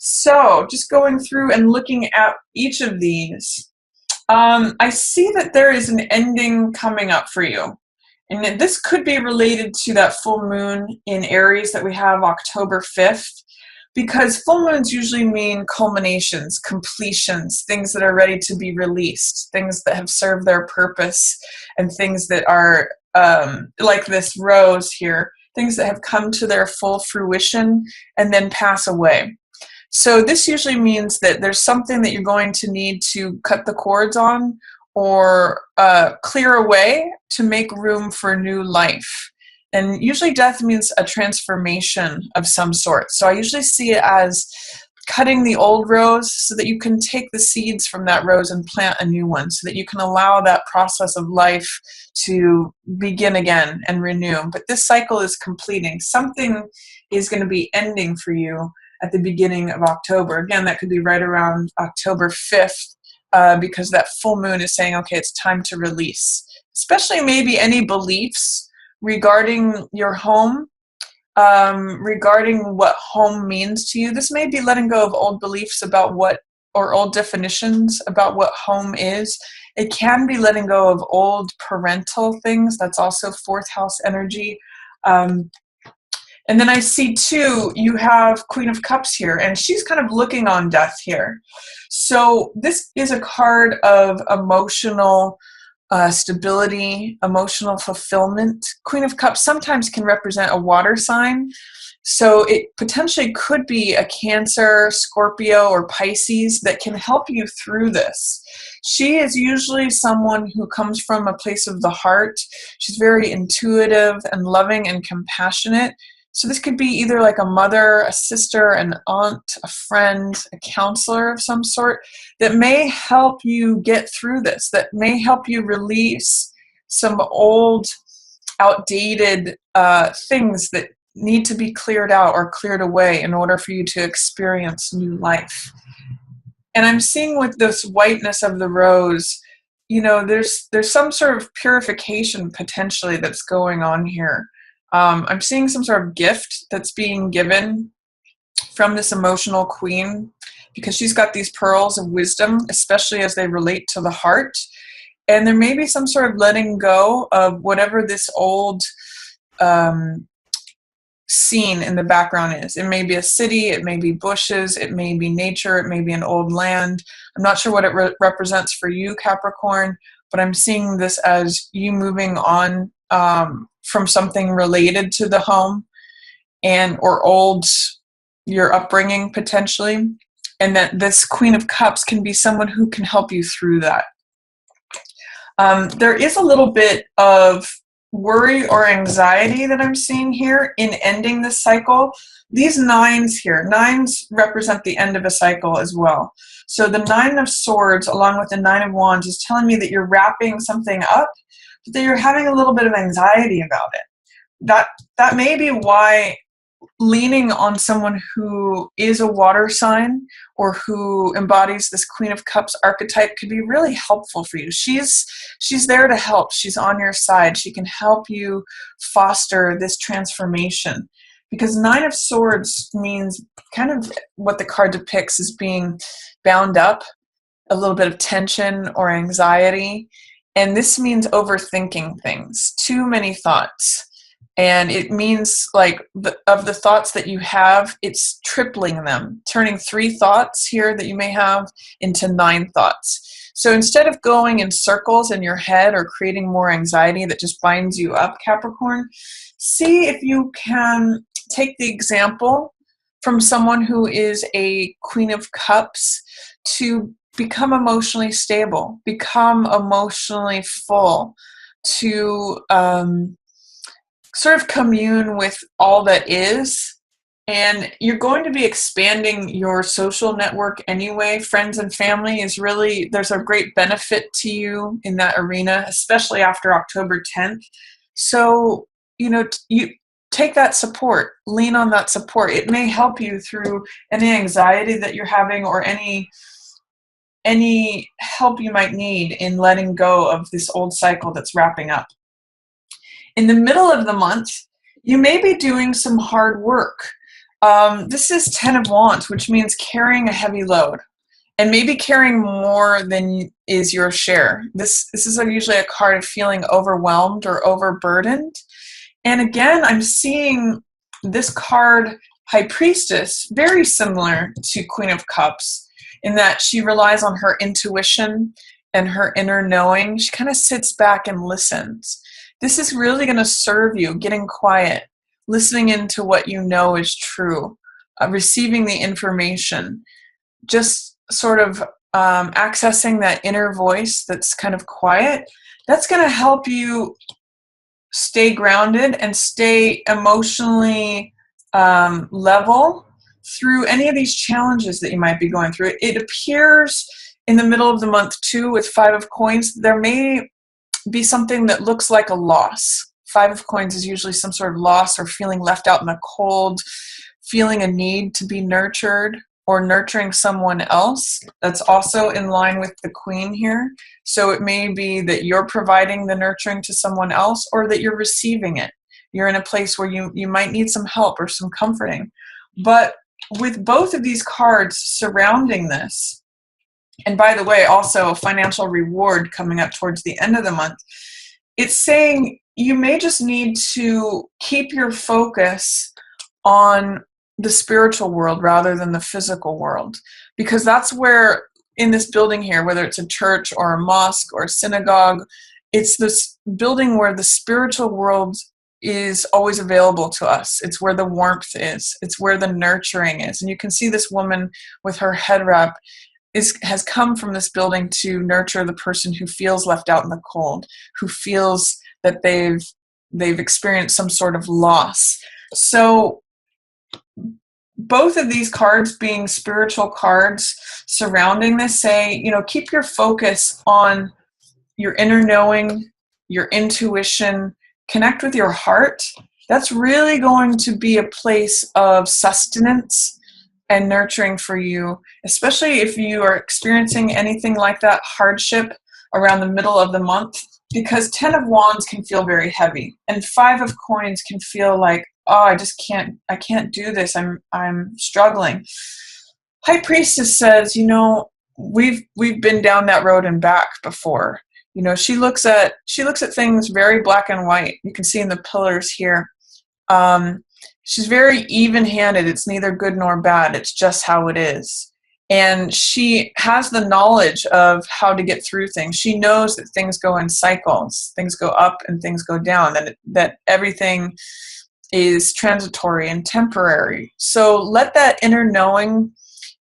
So just going through and looking at each of these, I see that there is an ending coming up for you. And this could be related to that full moon in Aries that we have October 5th, because full moons usually mean culminations, completions, things that are ready to be released, things that have served their purpose, and things that are like this rose here, things that have come to their full fruition and then pass away. So this usually means that there's something that you're going to need to cut the cords on or clear away to make room for new life. And usually death means a transformation of some sort. So I usually see it as cutting the old rose so that you can take the seeds from that rose and plant a new one, so that you can allow that process of life to begin again and renew. But this cycle is completing. Something is going to be ending for you at the beginning of October. Again, that could be right around October 5th, because that full moon is saying, okay, it's time to release. Especially maybe any beliefs regarding your home, regarding what home means to you. This may be letting go of old beliefs about what, or old definitions about what home is. It can be letting go of old parental things. That's also fourth house energy. And then I see too, you have Queen of Cups here, and she's kind of looking on death here. So this is a card of emotional stability, emotional fulfillment. Queen of Cups sometimes can represent a water sign. So it potentially could be a Cancer, Scorpio, or Pisces that can help you through this. She is usually someone who comes from a place of the heart. She's very intuitive and loving and compassionate. So this could be either like a mother, a sister, an aunt, a friend, a counselor of some sort that may help you get through this, that may help you release some old, outdated things that need to be cleared out or cleared away in order for you to experience new life. And I'm seeing with this whiteness of the rose, you know, there's some sort of purification potentially that's going on here. I'm seeing some sort of gift that's being given from this emotional queen, because she's got these pearls of wisdom, especially as they relate to the heart. And there may be some sort of letting go of whatever this old scene in the background is. It may be a city, it may be bushes, it may be nature, it may be an old land. I'm not sure what it represents for you, Capricorn, but I'm seeing this as you moving on from something related to the home and or old, your upbringing potentially, and that this Queen of Cups can be someone who can help you through that. There is a little bit of worry or anxiety that I'm seeing here in ending this cycle. These nines here, nines represent the end of a cycle as well. So the Nine of Swords along with the Nine of Wands is telling me that you're wrapping something up, but that you're having a little bit of anxiety about it. That may be why leaning on someone who is a water sign or who embodies this Queen of Cups archetype could be really helpful for you. She's there to help. She's on your side. She can help you foster this transformation, because Nine of Swords means kind of what the card depicts as being bound up, a little bit of tension or anxiety. And this means overthinking things, too many thoughts. And it means like of the thoughts that you have, it's tripling them, turning 3 thoughts here that you may have into 9 thoughts. So instead of going in circles in your head or creating more anxiety that just binds you up, Capricorn, see if you can take the example from someone who is a Queen of Cups to become emotionally stable, become emotionally full, to sort of commune with all that is. And you're going to be expanding your social network anyway. Friends and family is really, there's a great benefit to you in that arena, especially after October 10th. So, you know, you take that support, lean on that support. It may help you through any anxiety that you're having or any help you might need in letting go of this old cycle that's wrapping up. In the middle of the month, you may be doing some hard work. This is Ten of Wands, which means carrying a heavy load. And maybe carrying more than is your share. This is usually a card of feeling overwhelmed or overburdened. And again, I'm seeing this card, High Priestess, very similar to Queen of Cups in that she relies on her intuition and her inner knowing. She kind of sits back and listens. This is really going to serve you, getting quiet, listening into what you know is true, receiving the information, just sort of accessing that inner voice that's kind of quiet. That's going to help you stay grounded and stay emotionally level through any of these challenges that you might be going through. It appears in the middle of the month too with Five of Coins, there may be something that looks like a loss. Five of Coins is usually some sort of loss or feeling left out in the cold, feeling a need to be nurtured or nurturing someone else. That's also in line with the Queen here. So it may be that you're providing the nurturing to someone else or that you're receiving it. You're in a place where you might need some help or some comforting. But with both of these cards surrounding this, and by the way, also a financial reward coming up towards the end of the month, it's saying you may just need to keep your focus on the spiritual world rather than the physical world, because that's where in this building here, whether it's a church or a mosque or a synagogue, it's this building where the spiritual world is always available to us. It's where the warmth is. It's where the nurturing is. And you can see this woman with her head wrap has come from this building to nurture the person who feels left out in the cold, who feels that they've experienced some sort of loss. So both of these cards being spiritual cards surrounding this say, keep your focus on your inner knowing, your intuition, connect with your heart. That's really going to be a place of sustenance and nurturing for you, especially if you are experiencing anything like that hardship around the middle of the month, because 10 of Wands can feel very heavy and 5 of Coins can feel like, oh, I can't do this. I'm struggling. High Priestess says, we've been down that road and back before. She looks at things very black and white. You can see in the pillars here. She's very even-handed. It's neither good nor bad. It's just how it is. And she has the knowledge of how to get through things. She knows that things go in cycles. Things go up and things go down. That everything is transitory and temporary. So let that inner knowing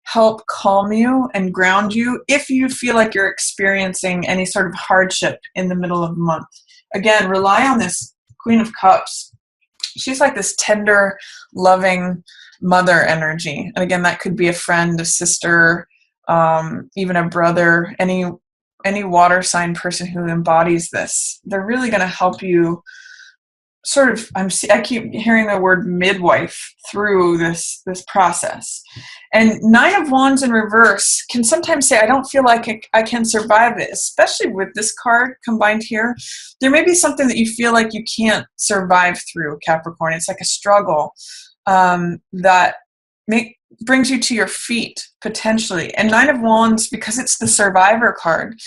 help calm you and ground you if you feel like you're experiencing any sort of hardship in the middle of the month. Again, rely on this Queen of Cups. She's like this tender, loving mother energy. And again, that could be a friend, a sister, even a brother, any water sign person who embodies this. They're really going to help you sort of, I keep hearing the word midwife through this process. And 9 of Wands in reverse can sometimes say, I don't feel like I can survive it, especially with this card combined here. There may be something that you feel like you can't survive through, Capricorn. It's like a struggle that brings you to your feet, potentially. And 9 of Wands, because it's the survivor card,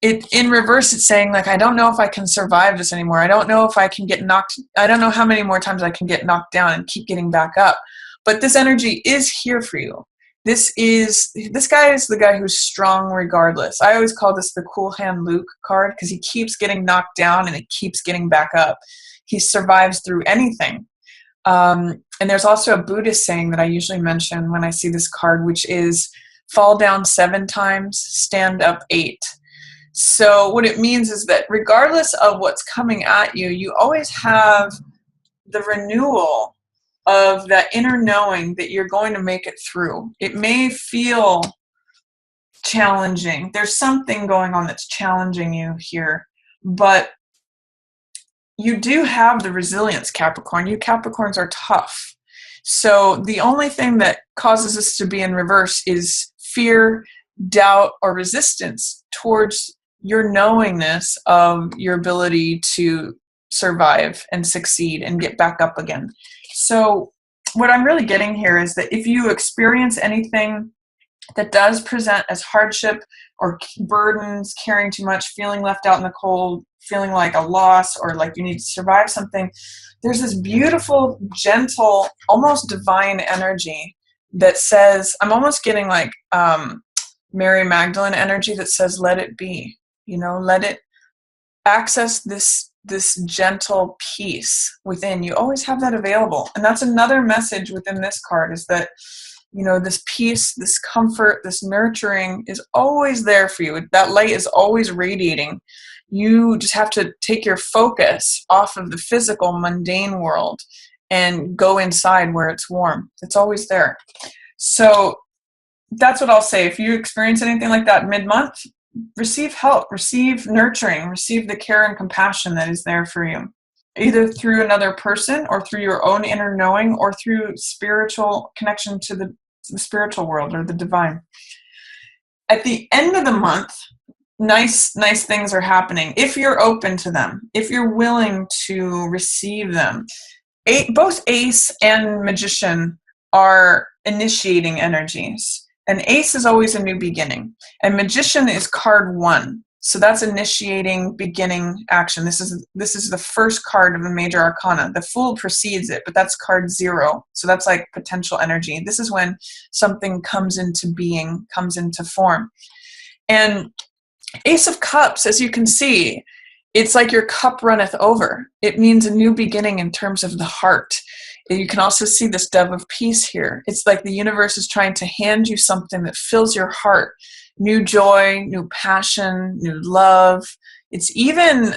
in reverse, it's saying, like, I don't know if I can survive this anymore. I don't know if I can get knocked. I don't know how many more times I can get knocked down and keep getting back up. But this energy is here for you. This guy is the guy who's strong regardless. I always call this the Cool Hand Luke card because he keeps getting knocked down and he keeps getting back up. He survives through anything. And there's also a Buddhist saying that I usually mention when I see this card, which is fall down 7 times, stand up 8. So what it means is that regardless of what's coming at you, you always have the renewal of that inner knowing that you're going to make it through. It may feel challenging. There's something going on that's challenging you here, but you do have the resilience, Capricorn. You Capricorns are tough. So the only thing that causes us to be in reverse is fear, doubt, or resistance towards your knowingness of your ability to survive and succeed and get back up again. So what I'm really getting here is that if you experience anything that does present as hardship or burdens, carrying too much, feeling left out in the cold, feeling like a loss, or like you need to survive something, there's this beautiful, gentle, almost divine energy that says, I'm almost getting like Mary Magdalene energy that says, let it be, let it access this gentle peace within. You always have that available. And that's another message within this card, is that this peace, this comfort, this nurturing is always there for you. That light is always radiating. You just have to take your focus off of the physical, mundane world and go inside where it's warm. It's always there. So that's what I'll say. If you experience anything like that mid-month, receive help, receive nurturing, receive the care and compassion that is there for you, either through another person or through your own inner knowing or through spiritual connection to the spiritual world or the divine. At the end of the month, nice things are happening if you're open to them, if you're willing to receive them. Both Ace and Magician are initiating energies. And Ace is always a new beginning. And Magician is card 1. So that's initiating, beginning, action. This is the first card of the major arcana. The Fool precedes it, but that's card 0. So that's like potential energy. This is when something comes into being, comes into form. And Ace of Cups, as you can see, it's like your cup runneth over. It means a new beginning in terms of the heart. You can also see this dove of peace here. It's like the universe is trying to hand you something that fills your heart. New joy, new passion, new love. It's even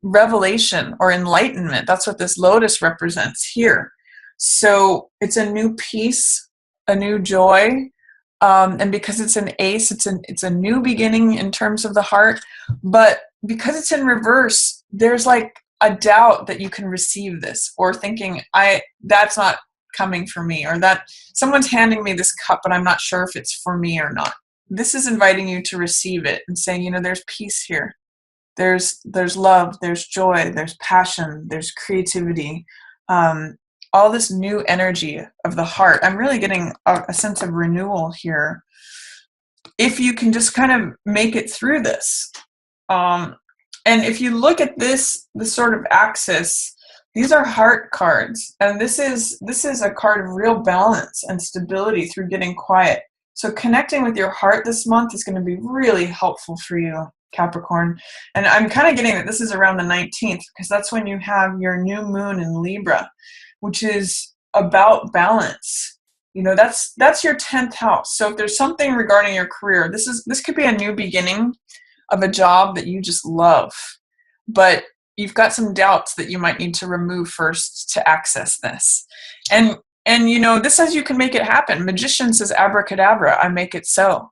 revelation or enlightenment. That's what this lotus represents here. So it's a new peace, a new joy. And because it's an ace, it's a new beginning in terms of the heart. But because it's in reverse, there's like a doubt that you can receive this, or thinking, that's not coming for me, or that someone's handing me this cup, but I'm not sure if it's for me or not. This is inviting you to receive it and saying, there's peace here. There's love, there's joy, there's passion, there's creativity, all this new energy of the heart. I'm really getting a sense of renewal here. If you can just kind of make it through this. And if you look at this sort of axis, these are heart cards. And this is a card of real balance and stability through getting quiet. So connecting with your heart this month is going to be really helpful for you, Capricorn. And I'm kind of getting that this is around the 19th, because that's when you have your new moon in Libra, which is about balance. That's your 10th house. So if there's something regarding your career, this could be a new beginning of a job that you just love, but you've got some doubts that you might need to remove first to access this. And this says you can make it happen. Magician says, abracadabra, I make it so.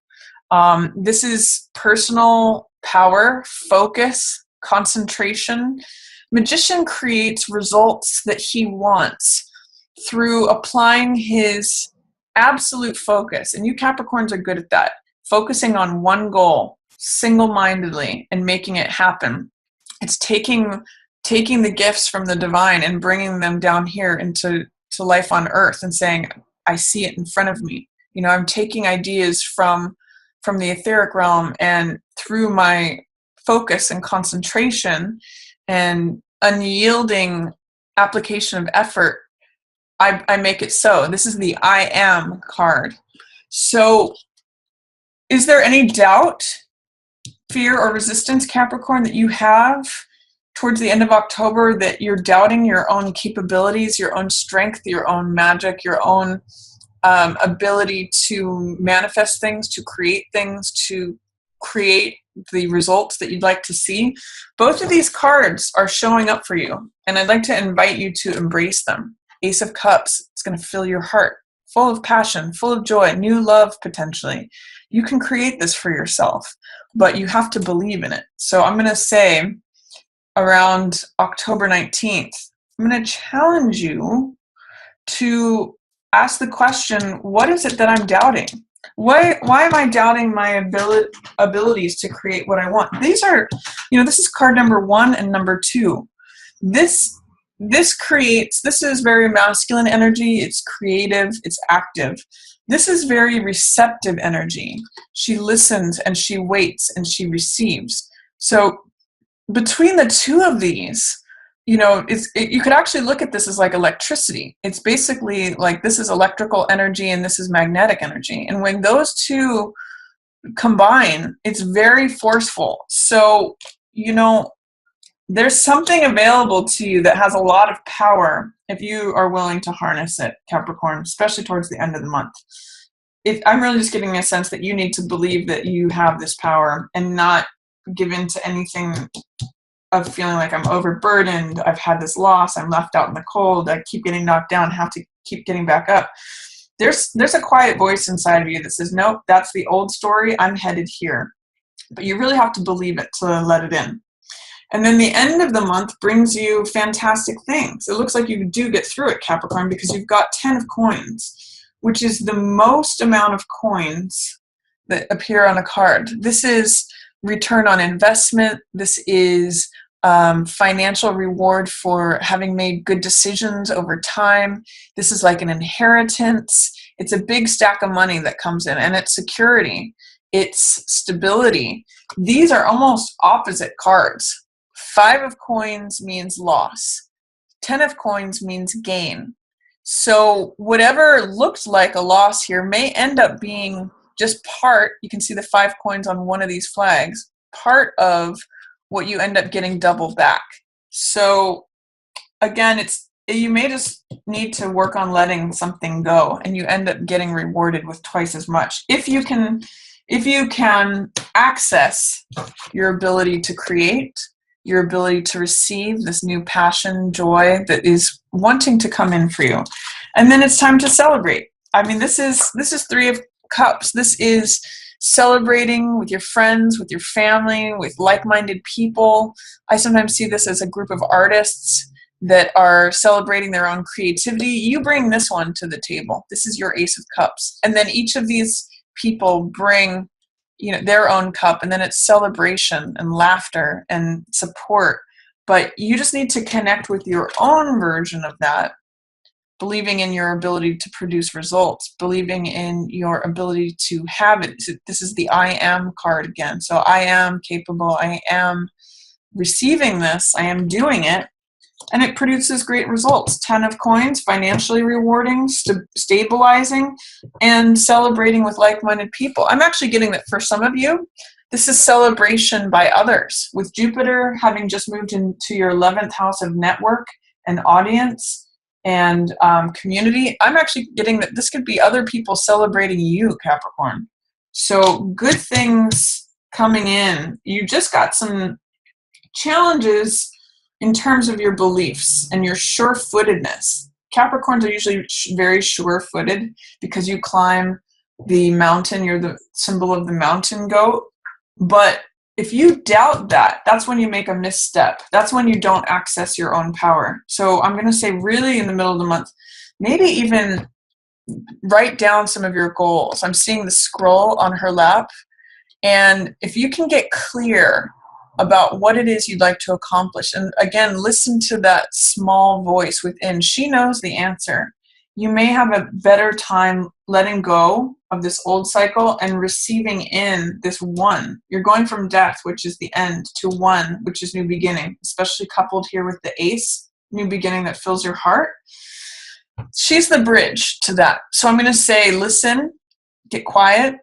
This is personal power, focus, concentration. Magician creates results that he wants through applying his absolute focus. And you Capricorns are good at that. Focusing on one goal single-mindedly and making it happen. It's taking the gifts from the divine and bringing them down here into life on earth and saying, I see it in front of me. I'm taking ideas from the etheric realm, and through my focus and concentration and unyielding application of effort, I make it so. This is the I am card. So is there any doubt, fear, or resistance, Capricorn, that you have towards the end of October, that you're doubting your own capabilities, your own strength, your own magic, your own ability to manifest things, to create the results that you'd like to see? Both of these cards are showing up for you, and I'd like to invite you to embrace them. Ace of Cups, it's going to fill your heart, full of passion, full of joy, new love potentially. You can create this for yourself, but you have to believe in it. So I'm going to say around October 19th, I'm going to challenge you to ask the question, what is it that I'm doubting? Why am I doubting my abilities to create what I want? These are, this is card number 1 and number 2. This this is very masculine energy. It's creative, it's active. This is very receptive energy. She listens and she waits and she receives. So between the two of these, you could actually look at this as like electricity. It's basically like this is electrical energy and this is magnetic energy. And when those two combine, it's very forceful. So, there's something available to you that has a lot of power if you are willing to harness it, Capricorn, especially towards the end of the month. I'm really just getting a sense that you need to believe that you have this power and not give in to anything of feeling like I'm overburdened, I've had this loss, I'm left out in the cold, I keep getting knocked down, have to keep getting back up. There's a quiet voice inside of you that says, nope, that's the old story, I'm headed here. But you really have to believe it to let it in. And then the end of the month brings you fantastic things. It looks like you do get through it, Capricorn, because you've got 10 of coins, which is the most amount of coins that appear on a card. This is return on investment. This is financial reward for having made good decisions over time. This is like an inheritance. It's a big stack of money that comes in, and it's security. It's stability. These are almost opposite cards. 5 of coins means loss. 10 of coins means gain. So whatever looked like a loss here may end up being just part, you can see the 5 coins on one of these flags, part of what you end up getting double back. So again, you may just need to work on letting something go, and you end up getting rewarded with twice as much. If you can access your ability to create, your ability to receive this new passion, joy that is wanting to come in for you. And then it's time to celebrate. I mean, this is 3 of Cups. This is celebrating with your friends, with your family, with like-minded people. I sometimes see this as a group of artists that are celebrating their own creativity. You bring this one to the table. This is your Ace of Cups. And then each of these people bring their own cup, and then it's celebration and laughter and support. But you just need to connect with your own version of that, believing in your ability to produce results, believing in your ability to have it. This is the I am card again. So I am capable, I am receiving this, I am doing it, and it produces great results. 10 of coins, financially rewarding, stabilizing, and celebrating with like-minded people. I'm actually getting that for some of you, this is celebration by others. With Jupiter having just moved into your 11th house of network and audience and community, I'm actually getting that this could be other people celebrating you, Capricorn. So good things coming in. You just got some challenges in terms of your beliefs and your sure-footedness. Capricorns are usually very sure-footed because you climb the mountain. You're the symbol of the mountain goat. But if you doubt that, that's when you make a misstep. That's when you don't access your own power. So I'm going to say really in the middle of the month, maybe even write down some of your goals. I'm seeing the scroll on her lap. And if you can get clear about what it is you'd like to accomplish, and again, listen to that small voice within. She knows the answer. You may have a better time letting go of this old cycle and receiving in this one. You're going from death, which is the end, to one, which is new beginning, especially coupled here with the ace, new beginning that fills your heart. She's the bridge to that. So I'm going to say, listen, get quiet,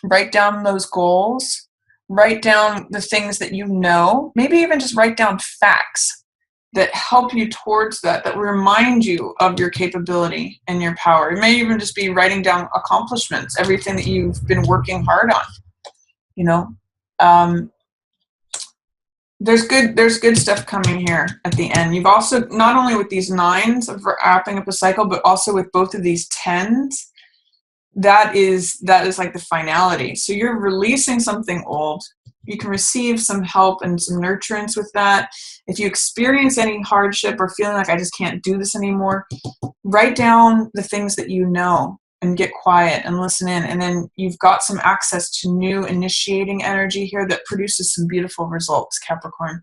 write down those goals, write down the things that you know, maybe even just write down facts that help you towards that remind you of your capability and your power. It may even just be writing down accomplishments, everything that you've been working hard on, There's good stuff coming here at the end. You've also, not only with these 9s of wrapping up a cycle, but also with both of these 10s, that is like the finality. So you're releasing something old. You can receive some help and some nurturance with that. If you experience any hardship or feeling like I just can't do this anymore, write down the things that you know and get quiet and listen in. And then you've got some access to new initiating energy here that produces some beautiful results, Capricorn.